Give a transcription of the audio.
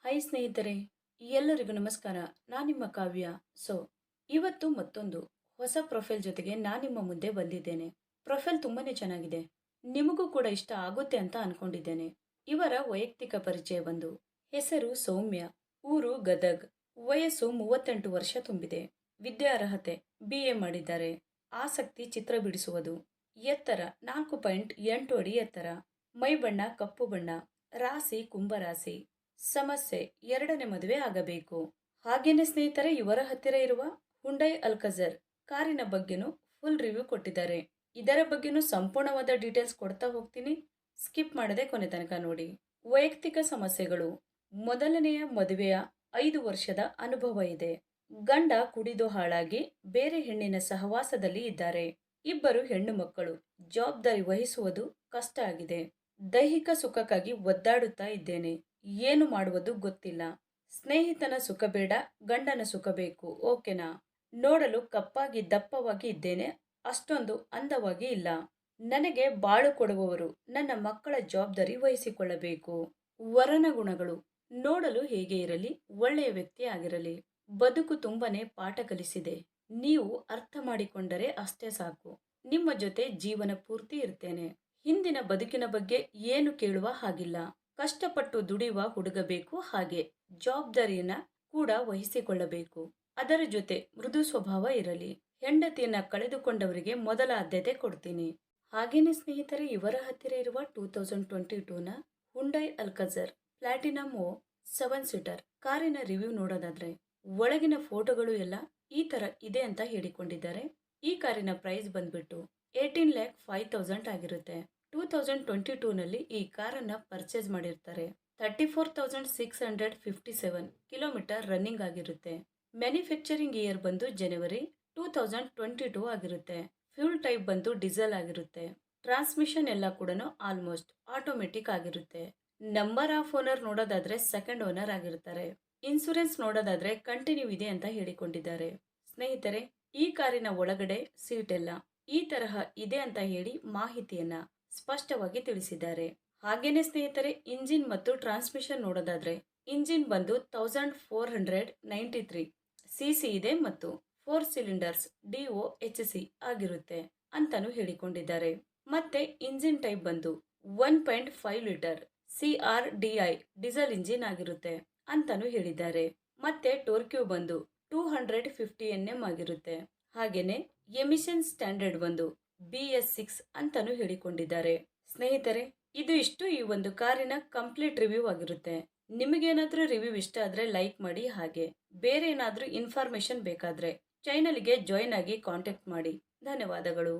Hi ಸ್ನೇಹಿತರೆ, ಎಲ್ಲರಿಗೂ ನಮಸ್ಕಾರ. ನಾನು ನಿಮ್ಮ ಕಾವ್ಯ. ಸೊ, ಇವತ್ತು ಮತ್ತೊಂದು ಹೊಸ ಪ್ರೊಫೈಲ್ ಜೊತೆಗೆ ನಾನು ನಿಮ್ಮ ಮುಂದೆ ಬಂದಿದ್ದೇನೆ. ಪ್ರೊಫೈಲ್ ತುಂಬಾನೇ ಚೆನ್ನಾಗಿದೆ. ನಿಮಗೂ ಕೂಡ ಇಷ್ಟ ಆಗುತ್ತೆ ಅಂತ ಅನ್ಕೊಂಡಿದ್ದೇನೆ. ಇವರ ವೈಯಕ್ತಿಕ ಪರಿಚಯ ಬಂದು ಹೆಸರು ಸೌಮ್ಯ, ಊರು ಗದಗ್, ವಯಸ್ಸು 38 ವರ್ಷ ತುಂಬಿದೆ. ವಿದ್ಯಾರ್ಹತೆ BA ಮಾಡಿದ್ದಾರೆ. ಆಸಕ್ತಿ ಚಿತ್ರ ಬಿಡಿಸುವುದು. ಎತ್ತರ 4.8 ಅಡಿ ಎತ್ತರ. ಮೈ ಬಣ್ಣ ಕಪ್ಪು ಬಣ್ಣ. ರಾಶಿ ಕುಂಭರಾಶಿ. ಸಮಸ್ಯೆ ಎರಡನೇ ಮದುವೆ ಆಗಬೇಕು. ಹಾಗೇನೆ ಸ್ನೇಹಿತರೆ, ಇವರ ಹತ್ತಿರ ಇರುವ ಹುಂಡೈ ಅಲ್ಕಜರ್ ಕಾರಿನ ಬಗ್ಗೆನೂ ಫುಲ್ ರಿವ್ಯೂ ಕೊಟ್ಟಿದ್ದಾರೆ. ಇದರ ಬಗ್ಗೆನೂ ಸಂಪೂರ್ಣವಾದ ಡೀಟೇಲ್ಸ್ ಕೊಡ್ತಾ ಹೋಗ್ತೀನಿ. ಸ್ಕಿಪ್ ಮಾಡದೆ ಕೊನೆ ತನಕ ನೋಡಿ. ವೈಯಕ್ತಿಕ ಸಮಸ್ಯೆಗಳು. ಮೊದಲನೆಯ ಮದುವೆಯ 5 ವರ್ಷದ ಅನುಭವ ಇದೆ. ಗಂಡ ಕುಡಿದು ಹಾಳಾಗಿ ಬೇರೆ ಹೆಣ್ಣಿನ ಸಹವಾಸದಲ್ಲಿ ಇದ್ದಾರೆ. ಇಬ್ಬರು ಹೆಣ್ಣು ಮಕ್ಕಳು. ಜವಾಬ್ದಾರಿ ವಹಿಸುವುದು ಕಷ್ಟ ಆಗಿದೆ. ದೈಹಿಕ ಸುಖಕ್ಕಾಗಿ ಒದ್ದಾಡುತ್ತಾ ಇದ್ದೇನೆ. ಏನು ಮಾಡುವುದು ಗೊತ್ತಿಲ್ಲ. ಸ್ನೇಹಿತನ ಸುಖ ಬೇಡ, ಗಂಡನ ಸುಖ ಬೇಕು. ಓಕೆನಾ? ನೋಡಲು ಕಪ್ಪಾಗಿ ದಪ್ಪವಾಗಿ ಇದ್ದೇನೆ, ಅಷ್ಟೊಂದು ಅಂದವಾಗಿ ಇಲ್ಲ. ನನಗೆ ಬಾಳು ಕೊಡುವವರು ನನ್ನ ಮಕ್ಕಳ ಜವಾಬ್ದಾರಿ ವಹಿಸಿಕೊಳ್ಳಬೇಕು. ವರನ ಗುಣಗಳು. ನೋಡಲು ಹೇಗೆ ಇರಲಿ, ಒಳ್ಳೆಯ ವ್ಯಕ್ತಿ ಆಗಿರಲಿ. ಬದುಕು ತುಂಬಾನೇ ಪಾಠ ಕಲಿಸಿದೆ. ನೀವು ಅರ್ಥ ಮಾಡಿಕೊಂಡರೆ ಅಷ್ಟೇ ಸಾಕು. ನಿಮ್ಮ ಜೊತೆ ಜೀವನ ಪೂರ್ತಿ ಇರ್ತೇನೆ. ಹಿಂದಿನ ಬದುಕಿನ ಬಗ್ಗೆ ಏನು ಕೇಳುವ ಹಾಗಿಲ್ಲ. ಕಷ್ಟಪಟ್ಟು ದುಡಿಯುವ ಹುಡುಗ ಬೇಕು. ಹಾಗೆ ಜವಾಬ್ದಾರಿಯನ್ನ ಕೂಡ ವಹಿಸಿಕೊಳ್ಳಬೇಕು. ಅದರ ಜೊತೆ ಮೃದು ಸ್ವಭಾವ ಇರಲಿ. ಹೆಂಡತಿಯನ್ನ ಕಳೆದುಕೊಂಡವರಿಗೆ ಮೊದಲ ಆದ್ಯತೆ ಕೊಡ್ತೀನಿ. ಹಾಗೇನೆ ಸ್ನೇಹಿತರೆ, ಇವರ ಹತ್ತಿರ ಇರುವ 2022ನ ಹುಂಡೈ ಅಲ್ಕಜರ್ ಪ್ಲಾಟಿನಮ್ 7 ಸೀಟರ್ ಕಾರಿನ ರಿವ್ಯೂ ನೋಡೋದಾದ್ರೆ ಒಳಗಿನ ಫೋಟೋಗಳು ಎಲ್ಲ ಈ ತರ ಇದೆ ಅಂತ ಹೇಳಿಕೊಂಡಿದ್ದಾರೆ. ಈ ಕಾರಿನ ಪ್ರೈಸ್ ಬಂದ್ಬಿಟ್ಟು 18,05,000 ಆಗಿರುತ್ತೆ. 2022ನಲ್ಲಿ ಈ ಕಾರನ್ನ ಪರ್ಚೇಸ್ ಮಾಡಿರ್ತಾರೆ. 34,657 ಕಿಲೋಮೀಟರ್ ರನ್ನಿಂಗ್ ಆಗಿರುತ್ತೆ. ಮ್ಯಾನುಫ್ಯಾಕ್ಚರಿಂಗ್ ಇಯರ್ ಬಂದು ಜನವರಿ 2022 ಆಗಿರುತ್ತೆ. ಫ್ಯೂಲ್ ಟೈಪ್ ಬಂದು ಡೀಸೆಲ್ ಆಗಿರುತ್ತೆ. ಟ್ರಾನ್ಸ್ಮಿಷನ್ ಎಲ್ಲ ಕೂಡ ಆಲ್ಮೋಸ್ಟ್ ಆಟೋಮೆಟಿಕ್ ಆಗಿರುತ್ತೆ. ನಂಬರ್ ಆಫ್ ಓನರ್ ನೋಡೋದಾದ್ರೆ ಸೆಕೆಂಡ್ ಓನರ್ ಆಗಿರ್ತಾರೆ. ಇನ್ಸೂರೆನ್ಸ್ ನೋಡೋದಾದ್ರೆ ಕಂಟಿನ್ಯೂ ಇದೆ ಅಂತ ಹೇಳಿಕೊಂಡಿದ್ದಾರೆ. ಸ್ನೇಹಿತರೆ, ಈ ಕಾರಿನ ಒಳಗಡೆ ಸೀಟ್ ಎಲ್ಲ ಈ ತರಹ ಇದೆ ಅಂತ ಹೇಳಿ ಮಾಹಿತಿಯನ್ನ ಸ್ಪಷ್ಟವಾಗಿ ತಿಳಿಸಿದ್ದಾರೆ. ಹಾಗೇನೆ ಸ್ನೇಹಿತರೆ, ಇಂಜಿನ್ ಮತ್ತು ಟ್ರಾನ್ಸ್ಮಿಷನ್ ನೋಡೋದಾದ್ರೆ ಇಂಜಿನ್ ಬಂದು 1493 cc ಇದೆ ಮತ್ತು 4 ಸಿಲಿಂಡರ್ಸ್ DOHC ಆಗಿರುತ್ತೆ ಅಂತಾನು ಹೇಳಿಕೊಂಡಿದ್ದಾರೆ. ಮತ್ತೆ ಇಂಜಿನ್ ಟೈಪ್ ಬಂದು 1.5 ಲೀಟರ್ CRDI ಡೀಸೆಲ್ ಇಂಜಿನ್ ಆಗಿರುತ್ತೆ ಅಂತಾನು ಹೇಳಿದ್ದಾರೆ. ಮತ್ತೆ ಟೋರ್ಕ್ಯೂ ಬಂದು 250 Nm ಆಗಿರುತ್ತೆ. ಹಾಗೇನೆ ಎಮಿಷನ್ ಸ್ಟ್ಯಾಂಡರ್ಡ್ ಬಂದು BS6 ಅಂತಾನು ಹೇಳಿಕೊಂಡಿದ್ದಾರೆ. ಸ್ನೇಹಿತರೆ, ಇದು ಇಷ್ಟು ಈ ಒಂದು ಕಾರಿನ ಕಂಪ್ಲೀಟ್ ರಿವ್ಯೂ ಆಗಿರುತ್ತೆ. ನಿಮಗೇನಾದ್ರೂ ರಿವ್ಯೂ ಇಷ್ಟ ಆದ್ರೆ ಲೈಕ್ ಮಾಡಿ. ಹಾಗೆ ಬೇರೆ ಏನಾದ್ರೂ ಇನ್ಫಾರ್ಮೇಶನ್ ಬೇಕಾದ್ರೆ ಚಾನೆಲ್ಗೆ ಜಾಯಿನ್ ಆಗಿ ಕಾಂಟ್ಯಾಕ್ಟ್ ಮಾಡಿ. ಧನ್ಯವಾದಗಳು.